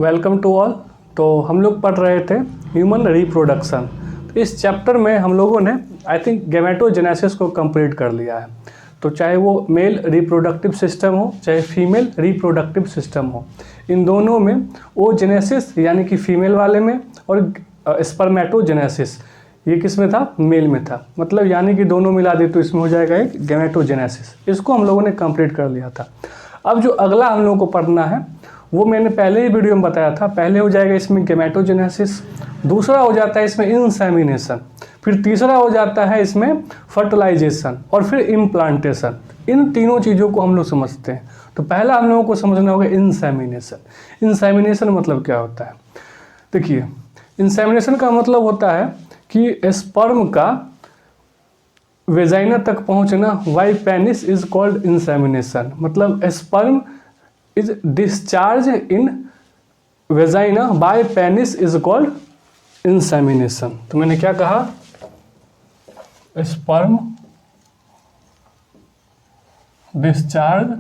Welcome to all. तो हम लोग पढ़ रहे थे ह्यूमन रिप्रोडक्शन। तो इस चैप्टर में हम लोगों ने आई थिंक गैमेटोजेनेसिस को कंप्लीट कर लिया है। तो चाहे वो मेल रिप्रोडक्टिव सिस्टम हो चाहे फीमेल रिप्रोडक्टिव सिस्टम हो, इन दोनों में ओजेनेसिस यानी कि फीमेल वाले में और स्पर्मेटोजेनेसिस ये किस में था, मेल में था। मतलब यानी कि दोनों मिला दे तो इसमें हो जाएगा एक गैमेटोजेनेसिस। इसको हम लोगों ने कंप्लीट कर लिया था। अब जो अगला हम लोगों को पढ़ना है वो मैंने पहले ही वीडियो में बताया था। पहले हो जाएगा इसमें गैमेटोजेनेसिस, दूसरा हो जाता है इसमें इंसेमिनेशन, फिर तीसरा हो जाता है इसमें फर्टिलाइजेशन और फिर इम्प्लांटेशन। इन तीनों चीज़ों को हम लोग समझते हैं। तो पहला हम लोगों को समझना होगा इंसेमिनेशन। इंसेमिनेशन मतलब क्या होता है? देखिए, इंसेमिनेशन का मतलब होता है कि स्पर्म का वेजाइना तक पहुंचना by penis is called insemination. मतलब sperm is discharged in vagina by penis is called insemination। तो मैंने क्या कहा? sperm discharged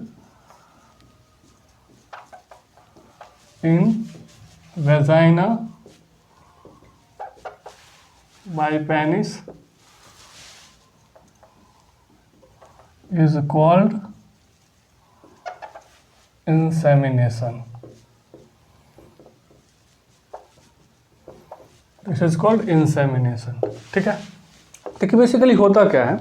in vagina by penis is called insemination. This is called insemination. ठीक है। देखिए बेसिकली होता क्या है,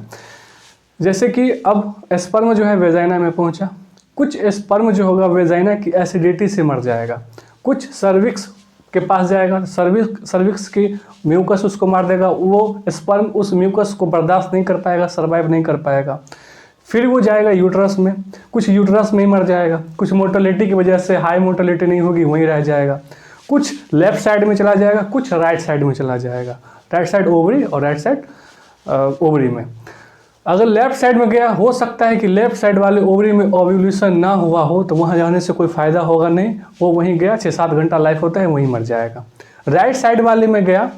जैसे कि अब स्पर्म जो है वेजाइना में पहुंचा, कुछ स्पर्म जो होगा वेजाइना की एसिडिटी से मर जाएगा, कुछ सर्विक्स के पास जाएगा, सर्विक्स की म्यूकस उसको मार देगा, वो स्पर्म उस म्यूकस को बर्दाश्त नहीं कर पाएगा, सर्वाइव नहीं कर पाएगा। फिर वो जाएगा यूट्रस में, कुछ यूट्रस में ही मर जाएगा, कुछ मोर्टेलिटी की वजह से हाई मोर्टेलिटी नहीं होगी वहीं रह जाएगा, कुछ लेफ्ट साइड में चला जाएगा, कुछ राइट साइड में चला जाएगा। राइट साइड ओवरी और राइट साइड ओवरी में। अगर लेफ्ट साइड में गया, हो सकता है कि लेफ्ट साइड वाले ओवरी में ओव्यूलेशन ना हुआ हो, तो वहाँ जाने से कोई फ़ायदा होगा नहीं, वो वहीं गया, 6-7 घंटा लाइफ होता है, वहीं मर जाएगा। राइट साइड वाले में गया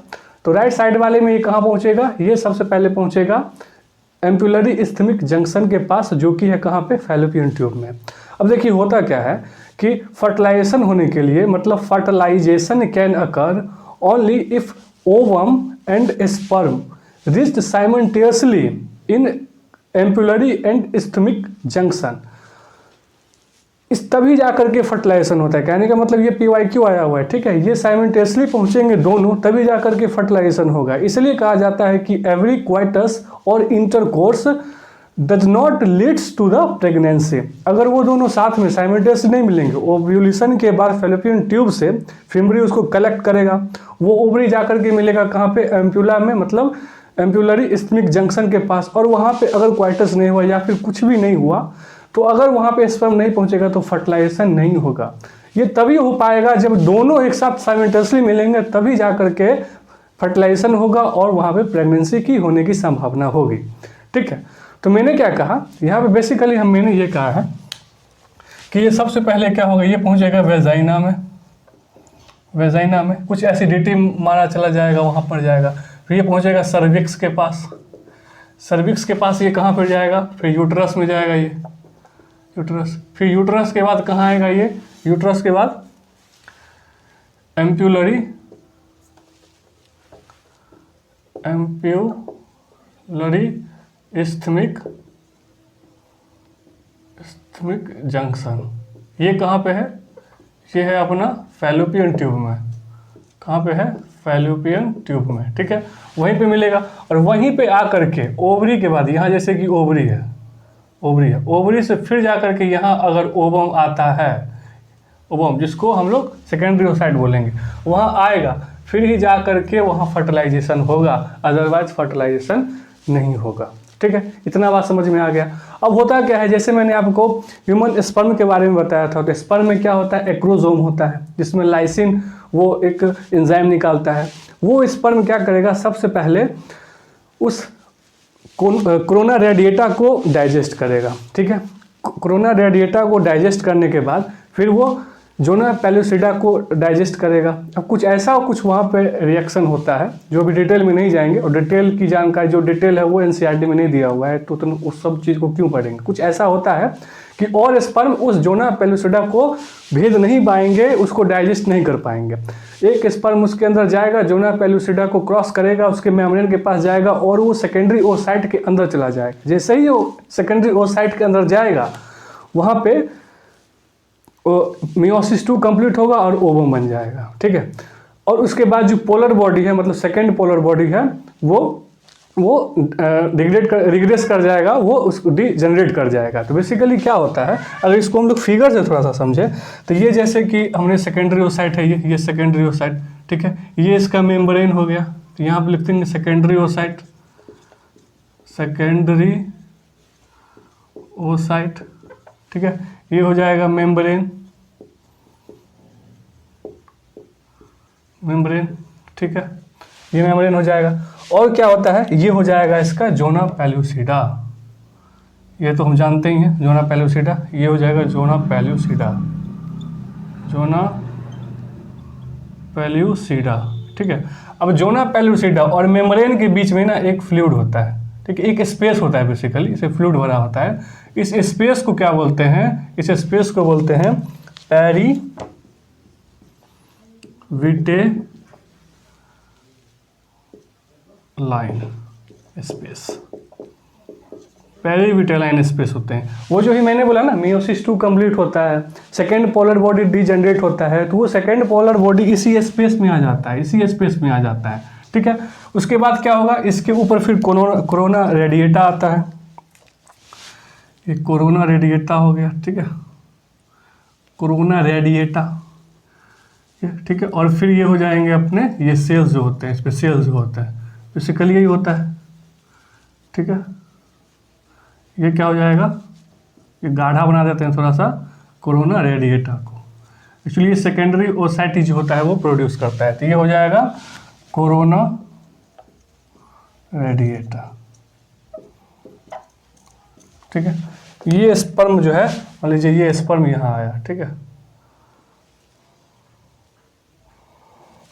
तो राइट साइड वाले में ये कहाँ पहुँचेगा? ये सबसे पहले पहुँचेगा एम्पुलरी इस्थमिक जंक्शन के पास, जो कि है कहाँ पे? फैलोपियन ट्यूब में। अब देखिए होता क्या है कि फर्टिलाइजेशन होने के लिए, मतलब fertilisation can occur only if ovum and sperm reached simultaneously in ampullary and isthmic junction. इस तभी जाकर के फर्टिलाइजेशन होता है। कहने का मतलब ये PYQ आया हुआ है, ठीक है। ये साइमल्टेनियसली पहुंचेंगे दोनों, तभी जाकर के फर्टिलाइजेशन होगा। इसलिए कहा जाता है कि एवरी क्वाइटस और intercourse does not leads to the pregnancy. अगर वो दोनों साथ में साइमल्टेनियसली नहीं मिलेंगे, ओव्यूलेशन के बाद फैलोपियन ट्यूब से फिमरी उसको कलेक्ट करेगा, वो ओवरी जाकर के मिलेगा कहाँ पे? एम्पुला में, मतलब एम्पुलरी इस्थमिक जंक्शन के पास। और वहाँ पे अगर क्वाइटस नहीं हुआ या फिर कुछ भी नहीं हुआ, तो अगर वहाँ पे स्पर्म नहीं पहुँचेगा तो फर्टिलाइजेशन नहीं होगा। ये तभी हो पाएगा जब दोनों एक साथ साइमल्टेनियसली मिलेंगे, तभी जा करके फर्टिलाइजेशन होगा और वहाँ पे प्रेगनेंसी की होने की संभावना होगी। ठीक है। तो मैंने क्या कहा यहाँ पे? बेसिकली मैंने ये कहा है कि ये सबसे पहले क्या होगा, ये पहुँचेगा वेजाइना में, वेजाइना में कुछ एसिडिटी मारा चला जाएगा, वहाँ पर जाएगा। फिर ये पहुँचेगा सर्विक्स के पास, सर्विक्स के पास ये कहाँ पर जाएगा? फिर यूट्रस में जाएगा, ये यूट्रस। फिर यूट्रस के बाद कहाँ आएगा? ये यूट्रस के बाद एम्पुलरी इस्थमिक जंक्शन। ये कहाँ पे है? ये है अपना फैलोपियन ट्यूब में। कहाँ पे है? फैलोपियन ट्यूब में। ठीक है, वहीं पे मिलेगा। और वहीं पे आकर के ओवरी के बाद, यहाँ जैसे कि ओवरी है, ओवरी है, ओवरी से फिर जाकर के यहाँ अगर ओवम आता है, ओवम जिसको हम लोग सेकेंडरी ओसाइट बोलेंगे, वहाँ आएगा, फिर ही जा करके वहाँ फर्टिलाइजेशन होगा, अदरवाइज फर्टिलाइजेशन नहीं होगा। ठीक है, इतना बात समझ में आ गया। अब होता क्या है, जैसे मैंने आपको ह्यूमन स्पर्म के बारे में बताया था, तो स्पर्म में क्या होता है? एक्रोजोम होता है, जिसमें लाइसिन वो एक एंजाइम निकालता है। वो स्पर्म क्या करेगा? सबसे पहले उस कोरोना रेडिएटा को डाइजेस्ट करेगा। ठीक है, कोरोना रेडिएटा को डाइजेस्ट करने के बाद फिर वो जोना पेलुसिडा को डाइजेस्ट करेगा। अब कुछ ऐसा कुछ वहाँ पे रिएक्शन होता है जो भी डिटेल में नहीं जाएंगे, और डिटेल की जानकारी जो डिटेल है वो NCERT में नहीं दिया हुआ है, तो तुम उस सब चीज़ को क्यों पढ़ेंगे। कुछ ऐसा होता है कि और स्पर्म उस जोना पेलुसिडा को भेद नहीं पाएंगे, उसको डाइजेस्ट नहीं कर पाएंगे। एक स्पर्म उसके अंदर जाएगा, जोना पेलुसिडा को क्रॉस करेगा, उसके मेम्ब्रेन के पास जाएगा और वो सेकेंडरी ओसाइट के अंदर चला जाएगा। जैसे ही वो सेकेंडरी ओसाइट के अंदर जाएगा, वहाँ पे मियोसिस 2 कंप्लीट होगा और ओवम बन जाएगा, ठीक है। और उसके बाद जो पोलर बॉडी है, मतलब सेकेंड पोलर बॉडी है, वो रिग्रेस कर जाएगा, वो उसको डिजेनरेट कर जाएगा। तो बेसिकली क्या होता है, अगर इसको हम लोग फिगर से थोड़ा सा समझे, तो ये जैसे कि हमने सेकेंडरी ओसाइट है, ये सेकेंडरी ओसाइट, ठीक है, ये इसका मेम्ब्रेन हो गया। तो यहाँ पे लिखते हैं सेकेंडरी ओसाइट, सेकेंडरी ओसाइट, ठीक है, ये हो जाएगा मेम्ब्रेन, ठीक है, ये मेम्ब्रेन हो जाएगा। और क्या होता है, ये हो जाएगा इसका जोना पेलुसिडा, ये तो हम जानते ही हैं जोना पेलुसिडा, ये हो जाएगा जोना पेलुसिडा, ठीक है। अब जोना पेलुसिडा और मेम्ब्रेन के बीच में ना एक फ्लूइड होता है, ठीक है, एक स्पेस होता है, बेसिकली इसे फ्लूइड भरा होता है। इस स्पेस को क्या बोलते हैं, इस स्पेस को बोलते हैं पेरीविटेलाइन स्पेस, पेरीविटेलाइन स्पेस होते हैं। वो जो ही मैंने बोला ना, मियोसिस 2 कंप्लीट होता है, सेकेंड पोलर बॉडी डीजेनरेट होता है, तो वो सेकेंड पोलर बॉडी इसी स्पेस में आ जाता है, ठीक है। उसके बाद क्या होगा, इसके ऊपर फिर कोरोना रेडिएटा आता है, ये कोरोना रेडिएटा हो गया, ठीक है, कोरोना रेडिएटा, ठीक है। और फिर ये हो जाएंगे अपने ये सेल्स जो होते हैं, इस पर सेल्स जो होता है, बेसिकली यही होता है, ठीक है। ये क्या हो जाएगा, ये गाढ़ा बना देते हैं थोड़ा सा कोरोना रेडिएटा को, एक्चुअली सेकेंडरी ओसाइट जो होता है वो प्रोड्यूस करता है। तो ये हो जाएगा कोरोना रेडिएटा, ठीक है। ये स्पर्म जो है, मान लीजिए ये स्पर्म यहाँ आया, ठीक है,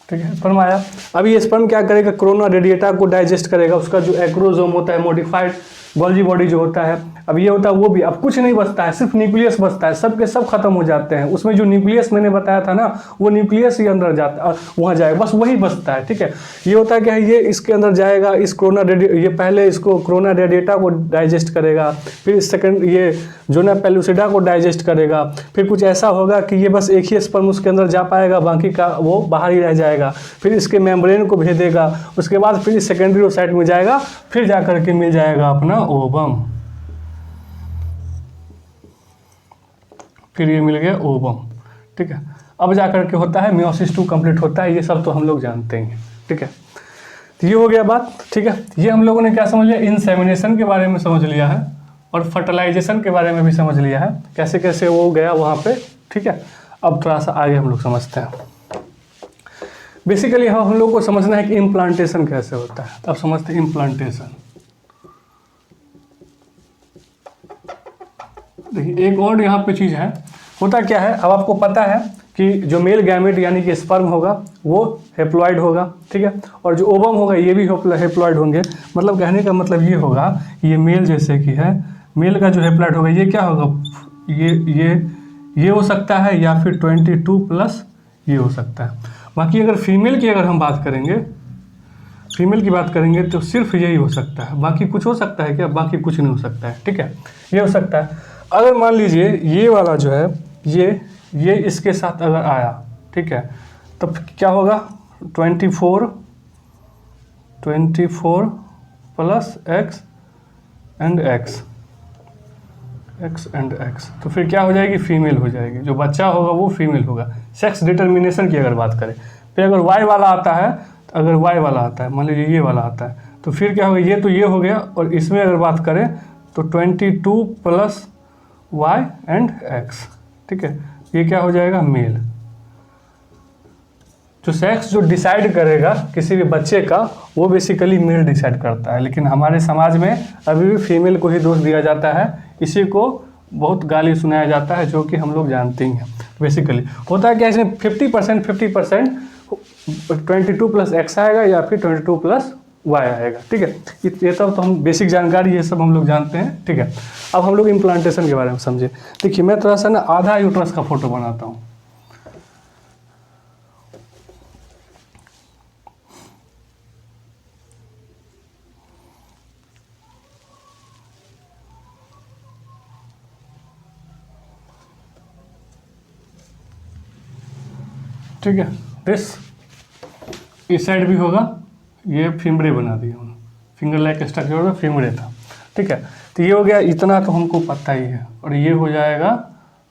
स्पर्म आया। अब ये स्पर्म क्या करेगा, कोरोना रेडिएटा को डाइजेस्ट करेगा, उसका जो एक्रोसोम होता है, मॉडिफाइड गोल्जी बॉडी जो होता है, अब ये होता है वो भी, अब कुछ नहीं बचता है, सिर्फ न्यूक्लियस बचता है, सब के सब खत्म हो जाते हैं। उसमें जो न्यूक्लियस मैंने बताया था ना, वो न्यूक्लियस ही अंदर जाता, वहाँ जाएगा, बस वही बचता है, ठीक है। ये होता है क्या है, ये इसके अंदर जाएगा, इस ये पहले इसको कोरोना रेडिएटा को डाइजेस्ट करेगा, फिर सेकंड ये जोना पेलुसिडा को डाइजेस्ट करेगा, फिर कुछ ऐसा होगा कि ये बस एक ही स्पर्म उसके अंदर जा पाएगा, बाकी का वो बाहर ही रह जाएगा, फिर इसके मेम्ब्रेन को भेदेगा, उसके बाद फिर सेकेंडरी ओसाइट में जाएगा, फिर जाकर के मिल जाएगा अपना ओवम, फिर ये मिल गया ओवम, ठीक है। अब जाकर के होता है मियोसिस 2 कंप्लीट होता है, ये सब तो हम लोग जानते हैं, ठीक है। तो ये हो गया बात, ठीक है। ये हम लोगों ने क्या समझ लिया, इंसेमिनेशन के बारे में समझ लिया है और फर्टिलाइजेशन के बारे में भी समझ लिया है, कैसे कैसे वो गया वहाँ पे, ठीक है। अब थोड़ा सा आगे हम लोग समझते हैं। बेसिकली हम लोग को समझना है कि इम्प्लांटेशन कैसे होता है। अब समझते हैं इम्प्लांटेशन। देखिए एक और यहाँ पे चीज़ है, होता क्या है, अब आपको पता है कि जो मेल गैमेट यानी कि स्पर्म होगा वो हेप्लॉइड होगा, ठीक है, और जो ओवम होगा ये भी हेप्लॉइड होंगे। मतलब कहने का मतलब ये होगा, ये मेल जैसे कि है, मेल का जो हेप्लॉइड होगा ये क्या होगा, ये हो सकता है, या फिर 22+ ये हो सकता है। बाकी अगर फीमेल की अगर हम बात करेंगे, फीमेल की बात करेंगे तो सिर्फ यही हो सकता है, बाकी कुछ हो सकता है क्या, बाकी कुछ नहीं हो सकता है, ठीक है, ये हो सकता है। अगर मान लीजिए ये वाला जो है ये इसके साथ अगर आया, ठीक है, तब क्या होगा, 24 प्लस x एंड x, तो फिर क्या हो जाएगी, फीमेल हो जाएगी, जो बच्चा होगा वो फीमेल होगा। सेक्स डिटर्मिनेशन की अगर बात करें, फिर अगर y वाला आता है, अगर y वाला आता है, मान लीजिए ये वाला आता है, तो फिर क्या होगा, ये तो ये हो गया, और इसमें अगर बात करें तो 22 प्लस y एंड x, ठीक है, ये क्या हो जाएगा, मेल। जो सेक्स जो डिसाइड करेगा किसी भी बच्चे का, वो बेसिकली मेल डिसाइड करता है, लेकिन हमारे समाज में अभी भी फीमेल को ही दोष दिया जाता है, इसी को बहुत गाली सुनाया जाता है, जो कि हम लोग जानते ही हैं। बेसिकली होता है क्या, इसमें 50% 22 प्लस x आएगा या फिर 22 प्लस Y आएगा। ठीक है, ये सब तो हम बेसिक जानकारी ये सब हम लोग जानते हैं। ठीक है, अब हम लोग इम्प्लांटेशन के बारे में समझे। देखिए मैं थोड़ा सा ना आधा यूट्रस का फोटो बनाता हूँ। ठीक है, इस साइड भी होगा, ये फिमरे बना दिया हमने, फिंगर लाइक स्ट्रक्चर होगा, फिमरे था। ठीक है, तो ये हो गया, इतना तो हमको पता ही है। और ये हो जाएगा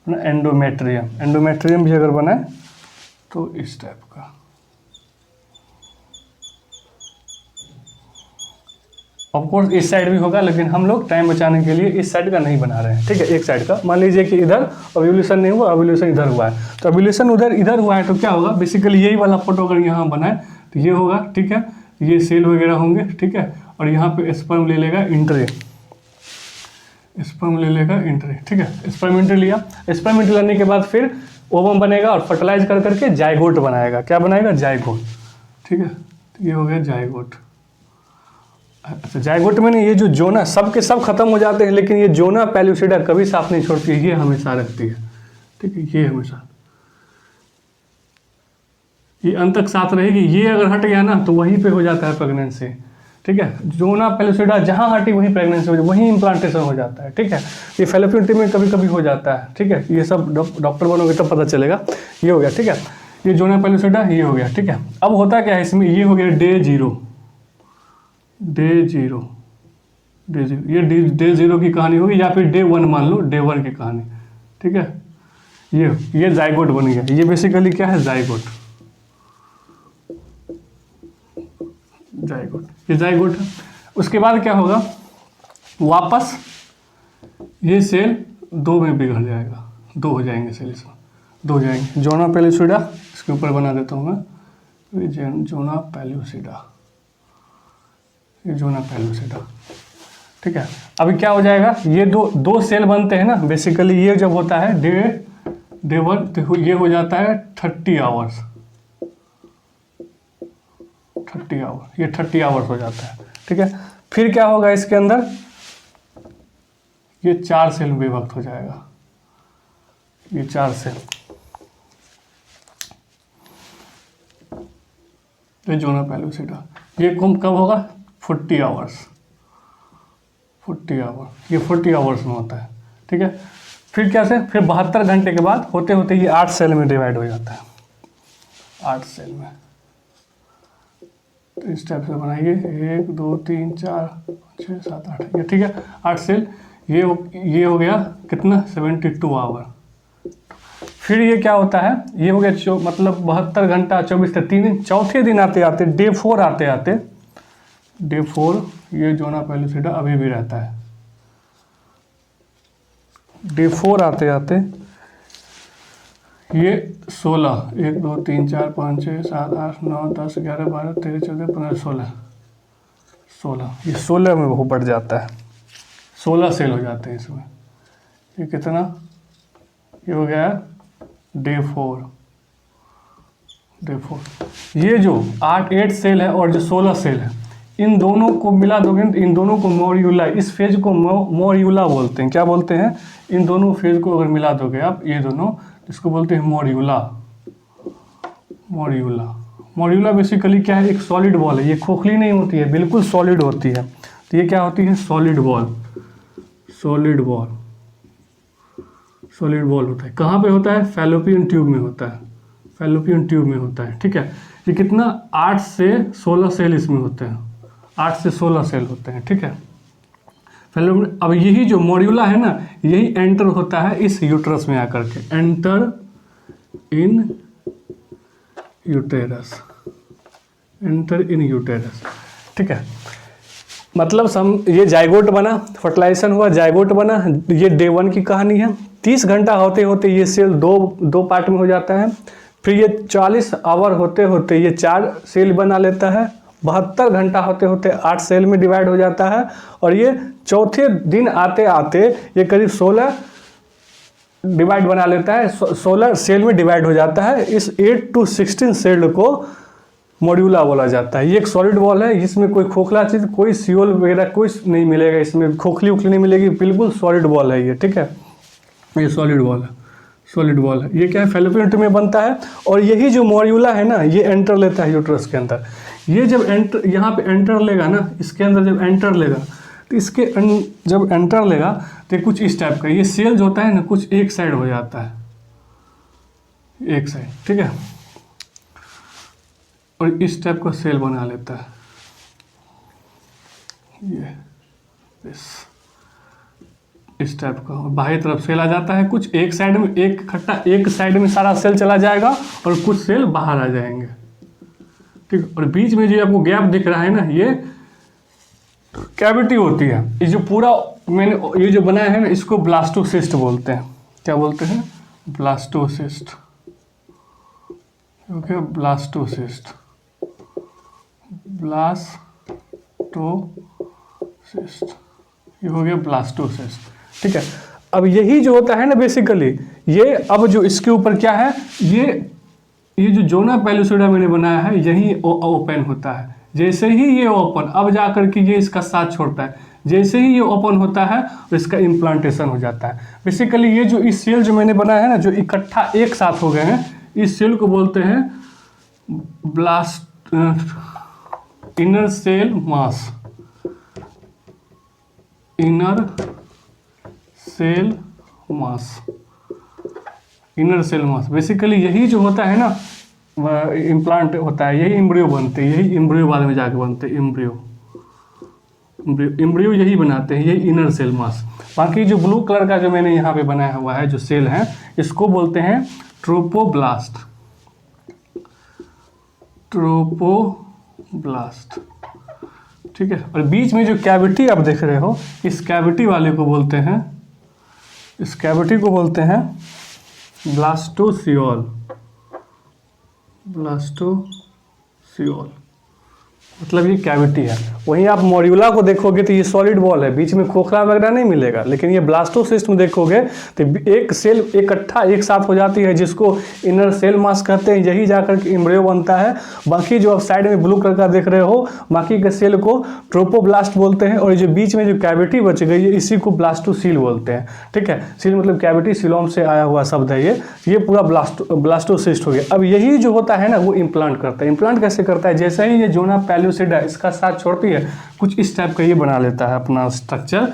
एंडोमेट्रियम। एंडोमेट्रियम भी अगर बनाए तो इस टाइप का। ऑफकोर्स इस साइड भी होगा, लेकिन हम लोग टाइम बचाने के लिए इस साइड का नहीं बना रहे हैं। ठीक है, एक साइड का। मान लीजिए कि इधर ओव्यूलेशन नहीं हुआ, ओव्यूलेशन इधर हुआ है, तो ओव्यूलेशन इधर हुआ है तो क्या होगा, बेसिकली यही वाला फोटो अगर यहाँ बनाए तो ये होगा। ठीक है, ये सेल वगैरह होंगे। ठीक है, और यहाँ पे स्पर्म ले लेगा इंट्री, स्पर्म ले लेगा इंट्री। ठीक है, स्पर्म इंट्री लिया, स्पर्म इंट्री लाने के बाद फिर ओवम बनेगा और फर्टिलाइज कर करके जाइगोट बनाएगा। क्या बनाएगा, जाइगोट। ठीक है, तो ये हो गया जाइगोट। अच्छा, जाइगोट में नहीं, ये जो जोना सब के सब खत्म हो जाते हैं, लेकिन ये जोना पेलुसिडा कभी साथ नहीं छोड़ती है, ये हमेशा रखती है। ठीक है, ये हमेशा, ये अंत तक साथ रहेगी। ये अगर हट गया ना तो वहीं पे हो जाता है प्रेगनेंसी। ठीक है, जोना पेलुसिडा जहाँ हटी वहीं प्रेगनेंसी हो जाती है, वहीं इम्प्लांटेशन हो जाता है। ठीक है, ये फैलोपियन ट्यूब में कभी कभी हो जाता है। ठीक है, ये सब डॉक्टर बनोगे तब पता चलेगा। ये हो गया। ठीक है, ये जोना पेलुसिडा ये हो गया। ठीक है, अब होता क्या है इसमें, ये हो गया डे जीरो, ये डे जीरो की कहानी होगी, या फिर डे वन मान लो, डे वन की कहानी। ठीक है, ये जाइगोट बन गया। ये बेसिकली क्या है, जाइगोट, ये जाइगोट है। उसके बाद क्या होगा, वापस ये सेल दो में बिगड़ जाएगा, दो हो जाएंगे सेल, इसमें दो हो जाएंगे। जोना पेलुसिडा, इसके ऊपर बना देता हूँ मैं, जोना पेलुसिडा, ये जोना पेलुसिडा। ठीक है, अभी क्या हो जाएगा, ये दो सेल बनते हैं ना बेसिकली। ये जब होता है डे वन, तो ये हो जाता है 30 आवर्स, 30 आवर, ये 30 आवर्स हो जाता है। ठीक है, फिर क्या होगा इसके अंदर, ये 4 सेल में विभक्त हो जाएगा, ये 4 सेल, ये जोना पेलुसिडा। ये कब होगा, 40 आवर्स, 40 आवर, ये 40 आवर्स में होता है। ठीक है, फिर क्या से, फिर 72 घंटे के बाद होते होते ये 8 सेल में डिवाइड हो जाता है, 8 सेल में। तो इस टाइप से बनाइए, 1 2 3 4 5 6 7 8, ये ठीक है, 8 सेल। ये हो गया कितना, 72 आवर। फिर ये क्या होता है, ये हो गया मतलब 72 घंटा 24 से 3 दिन। चौथे दिन आते आते, डे 4 आते आते, डे 4 ये जोना पेलुसिडा अभी भी रहता है। डे 4 आते आते ये 16, 1 2 3 4 5 6 7 8 9 10 11 12 13 14 15 16, ये 16 में वो बढ़ जाता है, 16 सेल हो जाते हैं इसमें। ये कितना, ये हो गया डे 4। ये जो 8 सेल है और जो 16 सेल है, इन दोनों को मिला दोगे तो इन दोनों को मोरियुला, इस फेज को मोरियुला बोलते हैं। क्या बोलते हैं, इन दोनों फेज को अगर मिला दोगे आप, ये दोनों, इसको बोलते हैं मोरियुला। मोरियुला बेसिकली क्या है, एक सॉलिड बॉल है। ये खोखली नहीं होती है, बिल्कुल सॉलिड होती है। तो ये क्या होती है, सॉलिड बॉल होता है। कहाँ पे होता है, फैलोपियन ट्यूब में होता है। ठीक है, ये कितना, 8 से 16 सेल इसमें होते हैं, 8 से 16 सेल होते हैं। ठीक है, अब यही जो मोरियुला है ना, यही एंटर होता है इस यूट्रस में आकर के, एंटर इन यूटेरस। ठीक है, मतलब ये जाइगोट बना, फर्टिलाइजेशन हुआ, जाइगोट बना, ये डे 1 की कहानी है। 30 घंटा होते होते ये सेल दो पार्ट में हो जाता है। फिर ये 40 आवर होते होते ये 4 सेल बना लेता है। 72 घंटा होते होते 8 सेल में डिवाइड हो जाता है। और ये चौथे दिन आते आते ये करीब 16 डिवाइड बना लेता है, 16 सेल में डिवाइड हो जाता है। इस 8 to 16 सेल को मॉड्यूला बोला जाता है। ये एक सॉलिड वॉल है, इसमें कोई खोखला चीज़, कोई सीओल वगैरह कोई नहीं मिलेगा, इसमें खोखली उखली नहीं मिलेगी, बिल्कुल सॉलिड वॉल है ये, ठीक है। ये सॉलिड वॉल है, सॉलिड वॉल है। ये क्या है, फैलोपियन ट्यूब में बनता है। और यही जो मॉड्यूला है ना, ये एंटर लेता है यूट्रस के अंदर। ये जब एंटर यहाँ पे एंटर लेगा ना, इसके अंदर जब एंटर लेगा तो इसके जब एंटर लेगा तो कुछ इस टाइप का ये सेल जो होता है ना, कुछ एक साइड हो जाता है, एक साइड, ठीक है। और इस टाइप का सेल बना लेता है ये, इस टाइप का। और बाहरी तरफ सेल आ जाता है, कुछ एक साइड में, एक इकट्ठा एक साइड में सारा सेल चला जाएगा और कुछ सेल बाहर आ जाएंगे, ठीक। और बीच में जो आपको गैप दिख रहा है ना, ये कैविटी होती है। ये जो पूरा मैंने ये जो बनाया है ना, इसको ब्लास्टोसिस्ट बोलते हैं। क्या बोलते हैं? ब्लास्टोसिस्ट। ओके, ब्लास्टोसिस्ट, ब्लास्टोसिस्ट, ये हो गया ब्लास्टोसिस्ट, ठीक है। अब यही जो होता है ना बेसिकली, ये अब जो इसके ऊपर क्या है, ये जो जोना पेलुसिडा मैंने बनाया है, यही ओपन होता है। जैसे ही ये ओपन, अब जाकर के ये इसका साथ छोड़ता है, जैसे ही ये ओपन होता है तो इसका इम्प्लांटेशन हो जाता है। बेसिकली ये जो इस सेल जो मैंने बनाया है ना, जो इकट्ठा एक साथ हो गए हैं, इस सेल को बोलते हैं blast inner cell mass, inner cell mass, inner cell mass. Basically यही जो होता है ना, इम्प्लांट होता है, यही एम्ब्रियो बनते हैं, यही एम्ब्रियो बाद में जाके बनते हैं, एम्ब्रियो यही बनाते हैं, यही इनर सेल मास। बाकी जो ब्लू कलर का जो मैंने यहाँ पे बनाया हुआ है जो सेल है, इसको बोलते हैं ट्रोपोब्लास्ट, ट्रोपोब्लास्ट, ठीक है। और बीच में जो कैविटी आप देख रहे हो, इस कैविटी वाले को बोलते हैं, इस कैविटी को बोलते हैं ब्लास्टोसियोल, ब्लास्टोसियोल, मतलब ये कैविटी है। वहीं आप मॉड्यूला को देखोगे तो ये सॉलिड वॉल है, बीच में खोखला वगैरह नहीं मिलेगा। लेकिन ये ब्लास्टोसिस्ट में देखोगे तो एक सेल इकट्ठा एक साथ हो जाती है, जिसको इनर सेल मास कहते हैं, यही जाकर के एम्ब्रियो बनता है। बाकी जो आप साइड में ब्लू कलर का देख रहे हो, बाकी के सेल को ट्रोपोब्लास्ट बोलते हैं। और जो बीच में जो कैविटी बच गई है, इसी को ब्लास्टोसील बोलते हैं, ठीक है। सील मतलब कैविटी, सिलोम से आया हुआ शब्द है ये पूरा ब्लास्टोसिस्ट हो गया। अब यही जो होता है ना, वो इम्प्लांट करता है। इम्प्लांट कैसे करता है? जैसे ही ये जोना पेलुसिडा इसका साथ छोड़ती है, कुछ इस टाइप का ये बना लेता है अपना स्ट्रक्चर।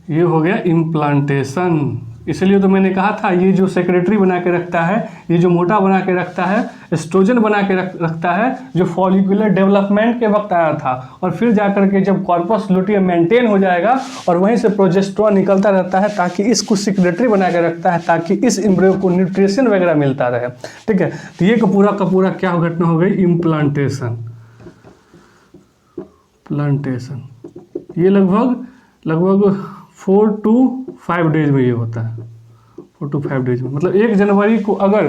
ये हो गया इम्प्लांटेशन। इसलिए तो मैंने कहा था, ये जो सेक्रेटरी बना के रखता है, ये जो मोटा बना के रखता है, एस्ट्रोजन बना के रखता है, जो फॉलिकुलर डेवलपमेंट के वक्त आया था। और फिर जाकर के जब कॉर्पस लुटियम मेंटेन हो जाएगा और वहीं से प्रोजेस्टेरोन निकलता रहता है, ताकि इसको सेक्रेटरी बना के रखता है, ताकि इस एम्ब्रियो को न्यूट्रिशन वगैरह मिलता रहे, ठीक है। तो ये पूरा का पूरा क्या घटना हो गई? Implantation, plantation. ये लगभग 4 to 5 डेज में ये होता है, 4 to 5 डेज में। मतलब 1 जनवरी को अगर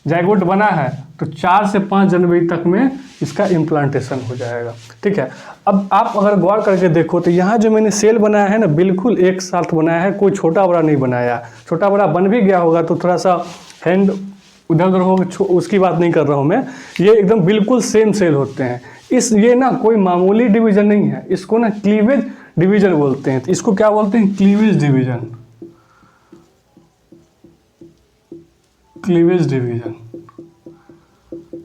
जाइगोट बना है तो 4 से 5 जनवरी तक में इसका इम्प्लांटेशन हो जाएगा, ठीक है। अब आप अगर गौर करके देखो तो यहाँ जो मैंने सेल बनाया है ना, बिल्कुल एक साथ बनाया है, कोई छोटा बड़ा नहीं बनाया। छोटा बड़ा बन भी गया होगा तो थोड़ा सा हैंड उधर उधर होगा, उसकी बात नहीं कर रहा हूँ मैं। ये एकदम बिल्कुल सेम सेल होते हैं। ये ना कोई मामूली डिवीजन नहीं है, इसको ना क्लीवेज डिवीजन बोलते हैं। तो इसको क्या बोलते हैं? Cleavage division, cleavage division.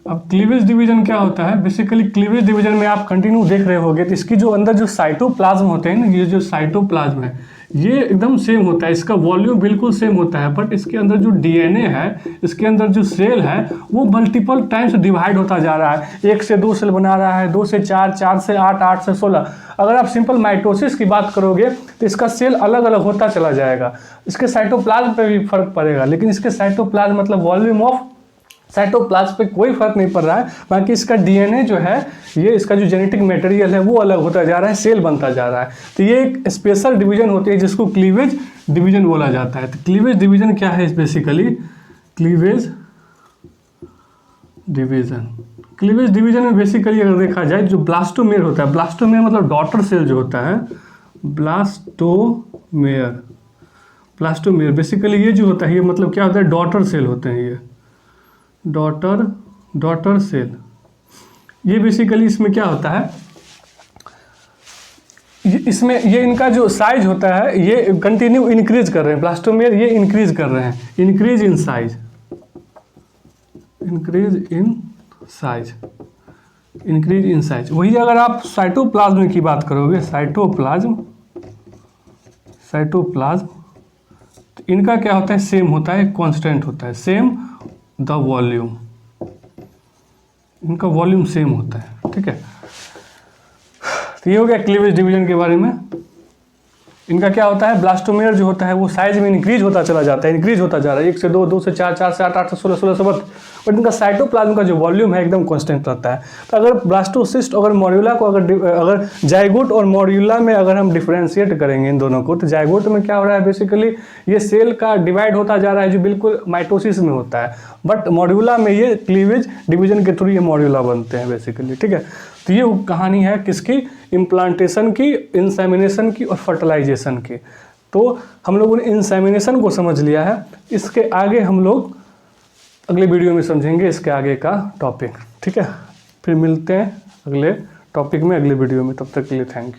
अब क्लीवेज डिवीजन क्या होता है? बेसिकली क्लीवेज डिवीजन में आप कंटिन्यू देख रहे होगे तो इसकी जो अंदर जो साइटोप्लाज्म होते हैं ना, ये जो साइटोप्लाज्म है, ये एकदम सेम होता है, इसका वॉल्यूम बिल्कुल सेम होता है। बट इसके अंदर जो डीएनए है, इसके अंदर जो सेल है, वो मल्टीपल टाइम्स डिवाइड होता जा रहा है। 1 से 2 सेल बना रहा है, 2 से 4, 4 से 8, 8 से 16। अगर आप सिंपल माइटोसिस की बात करोगे तो इसका सेल अलग अलग होता चला जाएगा। इसके साइटोप्लाज्म पे भी फर्क पड़ेगा, लेकिन इसके साइटोप्लाज्म मतलब वॉल्यूम ऑफ साइटोप्लाज्म पे कोई फर्क नहीं पड़ रहा है। बाकी इसका डीएनए जो है, ये इसका जो जेनेटिक मटेरियल है, वो अलग होता जा रहा है, सेल बनता जा रहा है। तो ये एक स्पेशल डिवीजन होती है जिसको क्लीवेज डिवीजन बोला जाता है। तो क्लीवेज डिवीजन क्या है? Basically cleavage division, cleavage division में बेसिकली अगर देखा जाए, जो ब्लास्टोमेर होता है, ब्लास्टोमेर मतलब डॉटर सेल जो होता है, ब्लास्टोमेर ब्लास्टोमेयर, ब्लास्टोमेयर बेसिकली ये जो होता है, ये मतलब क्या होता है, डॉटर सेल होते हैं ये, डॉटर सेल। ये बेसिकली इसमें क्या होता है, इसमें ये इनका जो साइज होता है ये कंटिन्यू इंक्रीज कर रहे हैं, ब्लास्टोमेयर ये इंक्रीज कर रहे हैं, increase in size, increase in size. वही अगर आप साइटोप्लाज्म की बात करोगे, साइटोप्लाज्म, तो इनका क्या होता है, सेम होता है, कांस्टेंट होता है, सेम द वॉल्यूम, इनका वॉल्यूम सेम होता है, ठीक है। तो ये हो गया क्लीवेज डिवीजन के बारे में। इनका क्या होता है, ब्लास्टोमेयर जो होता है वो साइज में इंक्रीज होता चला जाता है, इंक्रीज होता जा रहा है, 1 से 2, 2 से 4, 4 से 8, 8 से 16, 16 से 32, बट इनका साइटोप्लाज्म का जो वॉल्यूम है एकदम कांस्टेंट रहता है। तो अगर ब्लास्टोसिस्ट अगर मॉड्यूला को अगर जाइगोट और मॉड्यूला में अगर हम डिफरेंशिएट करेंगे इन दोनों को, तो जाइगोट में क्या हो रहा है, बेसिकली ये सेल का डिवाइड होता जा रहा है जो बिल्कुल माइटोसिस में होता है, बट मॉड्यूला में ये क्लीवेज डिवीजन के थ्रू ये मॉड्यूला बनते हैं बेसिकली, ठीक है। तो ये कहानी है किसकी, इम्प्लांटेशन की, इंसेमिनेशन की और फर्टिलाइजेशन की। तो हम लोगों ने इंसेमिनेशन को समझ लिया है, इसके आगे हम लोग अगले वीडियो में समझेंगे इसके आगे का टॉपिक, ठीक है। फिर मिलते हैं अगले टॉपिक में, अगले वीडियो में, तब तक के लिए थैंक यू।